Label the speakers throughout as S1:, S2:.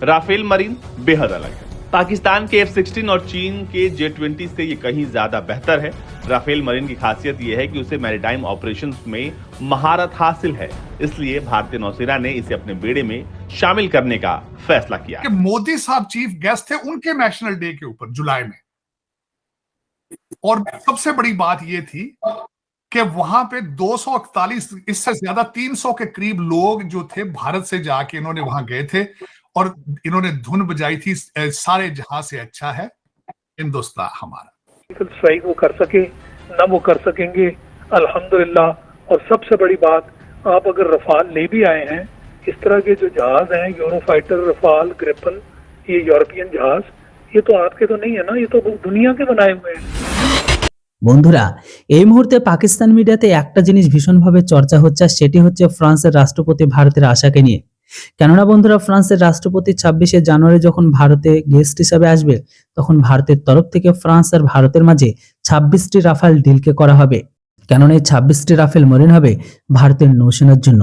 S1: Rafale marine बेहद अलग है। पाकिस्तान के F-16 और चीन के J-20 से ये कहीं ज्यादा बेहतर है। राफेल मरीन की खासियत यह है कि उसे मैरीटाइम ऑपरेशंस में महारत हासिल है, इसलिए भारतीय नौसेना ने इसे अपने बेड़े में शामिल करने का फैसला किया
S2: कि मोदी साहब चीफ गेस्ट थे उनके नेशनल डे के ऊपर जुलाई में। और सबसे बड़ी बात यह थी कि वहां पे 241, इससे ज्यादा 300 के करीब लोग जो थे भारत से जाके इन्होंने वहां गए थे और इन्होंने धुन बजाई थी, सारे जहां से अच्छा है हिंदुस्तान हमारा।
S3: स्ट्राइक वो कर सके ना वो कर सकेंगे अल्हम्दुलिल्लाह। और सबसे बड़ी बात, आप अगर रफाल ले भी आए हैं, इस तरह के जो जहाज हैं यूरोफाइटर, रफाल, ग्रिपन, ये यूरोपियन जहाज, ये तो आपके तो नहीं है ना, ये तो दुनिया के बनाए हुए हैं।
S4: বন্ধুরা, এই মুহূর্তে পাকিস্তান মিডিয়াতে একটা জিনিস ভীষণভাবে চর্চা হচ্ছে, সেটি হচ্ছে ফ্রান্সের রাষ্ট্রপতি ভারতের আশাকে নিয়ে। কেননা বন্ধুরা, ফ্রান্সের রাষ্ট্রপতি 26শে জানুয়ারি যখন ভারতে গেস্ট হিসেবে আসবে, তখন ভারতের তরফ থেকে ফ্রান্স আর ভারতের মাঝে 26টি রাফাল ডিলকে করা হবে। কেননা এই 26টি রাফেল মরিন হবে ভারতের নৌসেনার জন্য।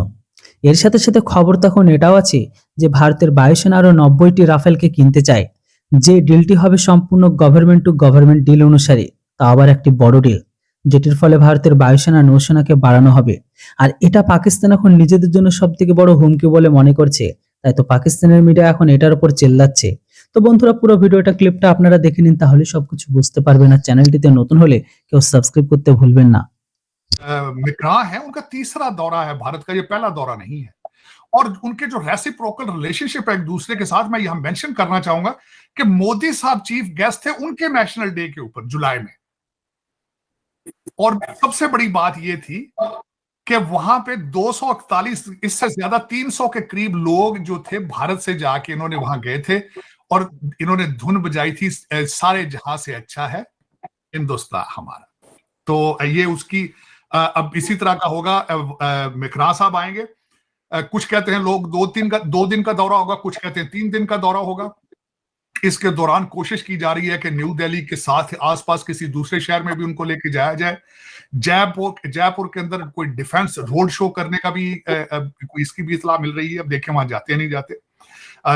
S4: এর সাথে সাথে খবর তখন এটাও আছে যে ভারতের বায়ুসেনা আরো 90টি রাফেলকে কিনতে চায়, যে ডিলটি হবে সম্পূর্ণ গভর্নমেন্ট টু গভর্নমেন্ট ডিল অনুসারে। তা আবার একটি বড় ডিল, যেটির ফলে ভারতের বায়ুসেনা নৌসেনাকে বাড়ানো হবে। আর এটা পাকিস্তান এখন নিজেদের জন্য সবথেকে বড় হুমকি বলে মনে করছে, তাই তো পাকিস্তানের মিডিয়া এখন এটার উপর চিল্লাচ্ছে। তো বন্ধুরা, পুরো ভিডিওটা ক্লিপটা আপনারা দেখে নিন, তাহলে সবকিছু বুঝতে পারবেন। আর চ্যানেলটিতে নতুন হলে কেউ সাবস্ক্রাইব করতে ভুলবেন না।
S2: मिक्रा है, उनका तीसरा दौरा है भारत का, ये पहला दौरा नहीं है। और उनके जो रेसिप्रोकल रिलेशनशिप है एक दूसरे के साथ, मैं यहां मेंशन करना चाहूंगा कि मोदी साहब चीफ गेस्ट थे उनके नेशनल डे के ऊपर जुलाई में। और सबसे बड़ी बात यह थी कि वहां पे 241, इससे ज्यादा 300 के करीब लोग जो थे भारत से जाके इन्होंने वहां गए थे और इन्होंने धुन बजाई थी, सारे जहां से अच्छा है हिंदुस्तान हमारा। तो ये उसकी अब इसी तरह का होगा। मिक्रा साहब आएंगे, कुछ कहते हैं लोग 2 दिन का दौरा होगा, कुछ कहते हैं 3 दिन का दौरा होगा। इसके दौरान कोशिश की जा रही है कि न्यू दिल्ली के साथ आसपास किसी दूसरे शहर में भी उनको लेके जाया जाए। जयपुर के अंदर कोई डिफेंस रोड शो करने का भी इसकी भी इतला मिल रही है। अब देखें वहां जाते हैं नहीं जाते।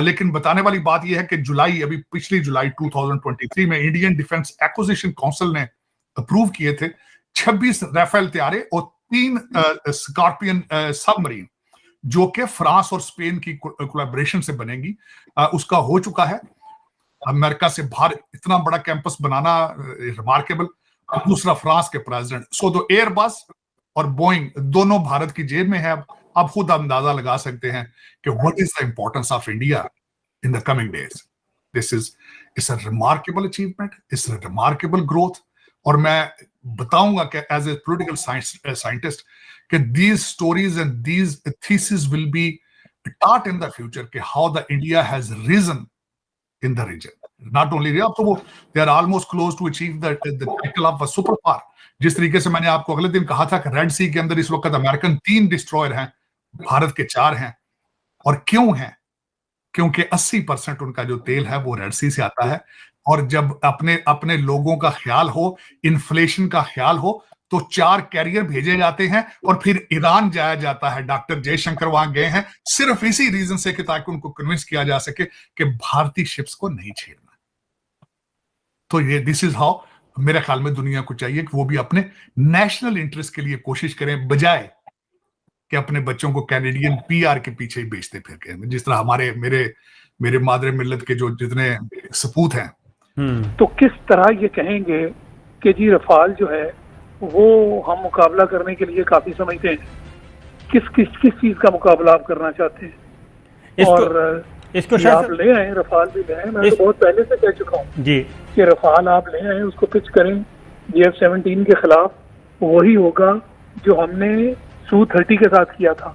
S2: लेकिन बताने वाली बात यह है कि अभी पिछली जुलाई 2023 में इंडियन डिफेंस एक्विजिशन काउंसिल ने अप्रूव किए थे 26 राफेल तैयारे और 3 स्कॉर्पियन सबमरीन, जो कि फ्रांस और स्पेन की कोलैबोरेशन से बनेंगी। उसका हो चुका है। अमेरिका से बाहर इतना बड़ा कैंपस बनाना रिमार्केबल। दूसरा, फ्रांस के प्रेसिडेंट। सो दो एयरबस और बोइंग दोनों भारत की जेब में है। अब खुद अंदाजा लगा सकते हैं कि what is the importance of India in the coming days. This is it's a remarkable achievement, it's a remarkable growth. और मैं बताऊंगा कि एज ए पॉलिटिकल साइंटिस्ट कि these stories and these thesis will be taught in the future कि how the India has risen in the region. Not only अब तो वो they are almost close to achieve the title of a superpower। जिस तरीके से मैंने आपको अगले दिन कहा था कि रेड सी के अंदर इस वक्त अमेरिकन 3 डिस्ट्रॉयर हैं, भारत के 4 हैं। और क्यों हैं? क्योंकि 80% उनका जो तेल है वो रेड सी से आता है। और जब अपने लोगों का ख्याल हो, इन्फ्लेशन का ख्याल हो, तो 4 कैरियर भेजे जाते हैं और फिर ईरान जाया जाता है। डॉक्टर जयशंकर वहां गए हैं सिर्फ इसी रीजन से कि ताकि उनको कन्विंस किया जा सके कि भारतीय शिप्स को नहीं छेड़ना। तो ये दिस इज हाउ मेरे ख्याल में दुनिया को चाहिए कि वो भी अपने नेशनल इंटरेस्ट के लिए कोशिश करें, बजाय कि अपने बच्चों को कैनेडियन पीआर के पीछे ही बेचते फिर के। जिस तरह मेरे मादरे मिल्लत के जो जितने सपूत हैं।
S3: तो किस तरह ये कहेंगे कि जी रफाल जो है वो हम मुकाबला करने के लिए काफी समझते हैं। किस चीज का मुकाबला आप करना चाहते हैं? और इसको आप ले आए, रफाल भी ले आए। मैं तो बहुत पहले से कह चुका हूँ जी कि रफाल आप ले आए, उसको पिच करें F-17 के खिलाफ। वही होगा जो हमने Su-30 के साथ किया था।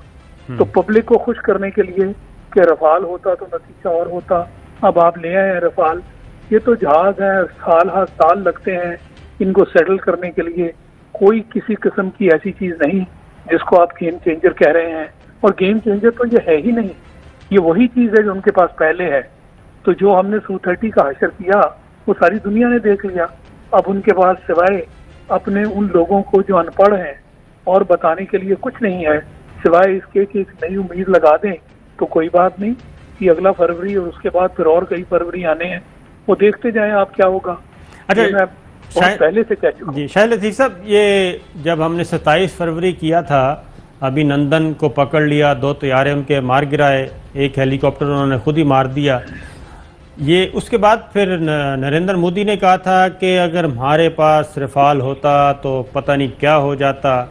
S3: तो पब्लिक को खुश करने के लिए कि रफाल होता तो नतीजा और होता। अब आप ले आए रफाल, ये तो जहाज है, साल लगते हैं इनको सेटल करने के लिए। कोई किसी किस्म की ऐसी चीज नहीं जिसको आप गेम चेंजर कह रहे हैं। और गेम चेंजर तो ये है ही नहीं, ये वही चीज है जो उनके पास पहले है। तो जो हमने Su-30 का हशर किया वो सारी दुनिया ने देख लिया। अब उनके पास सिवाय अपने उन लोगों को जो अनपढ़ हैं और बताने के लिए कुछ नहीं है, सिवाय इसके कि एक नई उम्मीद लगा दें तो कोई बात नहीं। ये अगला फरवरी और उसके बाद फिर और कई फरवरी आने हैं, वो देखते जाएं आप क्या होगा।
S5: अच्छा,
S3: ये मैं बहुत पहले से कह चुका हूं।
S5: जी शाहिद लतीफ़ साहब, ये जब हमने 27 फरवरी किया था, अभिनंदन को पकड़ लिया, 2 तैयारे उनके मार गिराए, एक हेलीकॉप्टर उन्होंने खुद ही मार दिया। ये उसके बाद फिर नरेंद्र मोदी ने कहा था कि अगर हमारे पास रफाल होता तो पता नहीं क्या हो जाता।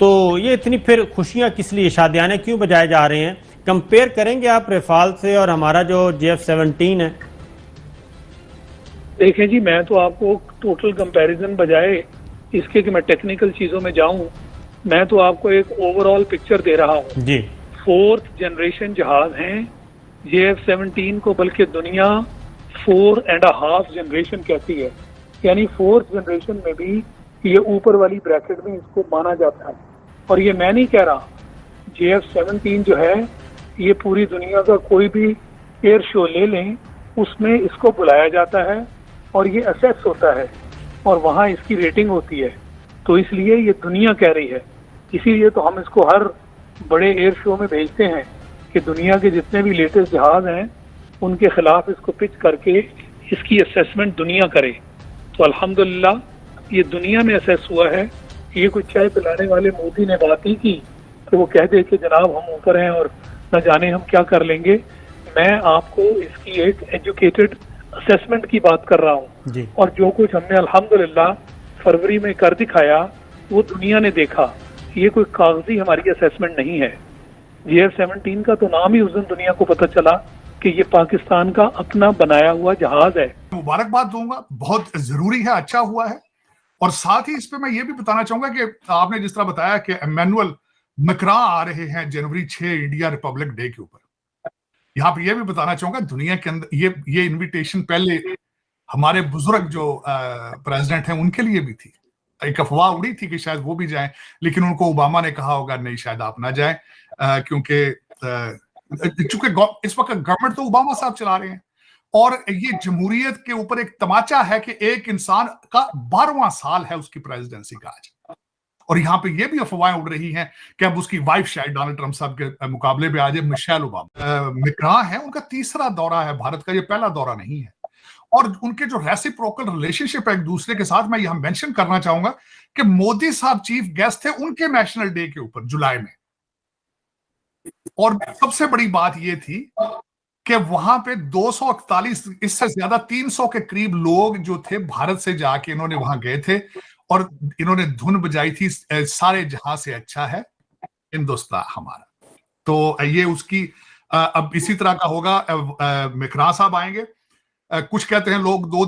S5: तो ये इतनी फिर खुशियां किस लिए, शादियाने क्यों बजाए जा रहे हैं? कंपेयर करेंगे आप रफाल से और हमारा जो JF-17 है?
S3: देखें जी, मैं तो आपको टोटल कंपैरिजन बजाय इसके कि मैं टेक्निकल चीजों में जाऊं, मैं तो आपको एक ओवरऑल पिक्चर दे रहा हूं।
S5: जी
S3: 4th जनरेशन जहाज हैं JF-17 को, बल्कि दुनिया 4.5 जनरेशन कहती है, यानी 4th जनरेशन में भी ये ऊपर वाली ब्रैकेट में इसको माना जाता है। और ये मैं नहीं कह रहा, JF-17 जो है ये पूरी दुनिया का कोई भी एयर शो ले लें उसमें इसको बुलाया जाता है और ये असेस होता है और वहाँ इसकी रेटिंग होती है। तो इसलिए ये दुनिया कह रही है, इसीलिए तो हम इसको हर बड़े एयर शो में भेजते हैं कि दुनिया के जितने भी लेटेस्ट जहाज हैं उनके खिलाफ इसको पिच करके इसकी असेसमेंट दुनिया करे। तो अल्हम्दुलिल्लाह ये दुनिया में असेस हुआ है। ये कुछ चाय पिलाने वाले मोदी ने बात ही की कि वो कह दे कि जनाब हम ऊपर हैं और न जाने हम क्या कर लेंगे। मैं आपको इसकी एक एजुकेटेड असेसमेंट की बात कर रहा हूँ
S5: जी।
S3: और जो कुछ हमने अल्हम्दुलिल्लाह फरवरी में कर दिखाया वो दुनिया ने देखा। ये कोई कागजी हमारी असेसमेंट नहीं है। JF-17 का तो नाम ही उस दिन दुनिया को पता चला कि ये पाकिस्तान का अपना बनाया हुआ जहाज है।
S2: मुबारकबाद दूंगा, बहुत जरूरी है, अच्छा हुआ है। और साथ ही इस पे मैं ये भी बताना चाहूंगा कि आपने जिस तरह बताया कि इमैनुअल मैक्रों आ रहे हैं जनवरी 6 इंडिया रिपब्लिक डे के ऊपर, यहाँ पे ये भी बताना चाहूंगा दुनिया के अंदर ये इनविटेशन पहले हमारे बुजुर्ग जो प्रेसिडेंट हैं उनके लिए भी थी। एक अफवाह उड़ी थी कि शायद वो भी जाएं, लेकिन उनको ओबामा ने कहा होगा नहीं शायद आप ना जाएं, क्योंकि इस वक्त गवर्नमेंट तो ओबामा साहब चला रहे हैं और ये जमहूरियत के ऊपर एक तमाचा है कि एक इंसान का 12वां साल है उसकी प्रेसिडेंसी का आज। और यहाँ पे ये भी अफवाहें उड़ रही हैं कि अब उसकी वाइफ शायद डोनाल्ड ट्रंप साहब के मुकाबले में आ जाए, मिशेल ओबामा। मैक्रों है, उनका तीसरा दौरा है भारत का, ये पहला दौरा नहीं है। और उनके जो रेसिप्रोकल रिलेशनशिप है एक दूसरे के साथ, मैं यहां मेंशन करना चाहूंगा कि मोदी साहब चीफ गेस्ट थे उनके नेशनल डे के ऊपर जुलाई में। और सबसे बड़ी बात यह थी कि वहां पे 241, इससे ज्यादा 300 के करीब लोग जो थे भारत से जाके इन्होंने वहां गए थे और इन्होंने धुन बजाई थी, सारे जहां से अच्छा है हिंदुस्तान हमारा। तो ये उसकी अब इसी तरह का होगा। मैक्रों साहब आएंगे, कुछ कहते हैं लोग 2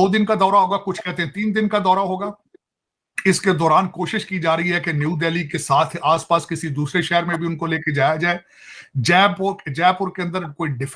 S2: दिन का दौरा होगा, कुछ कहते हैं 3 दिन का दौरा होगा। इसके दौरान कोशिश की जा रही है कि न्यू दिल्ली के साथ आसपास किसी दूसरे शहर में भी उनको लेके जाया जाए। जयपुर के अंदर कोई डिफेंस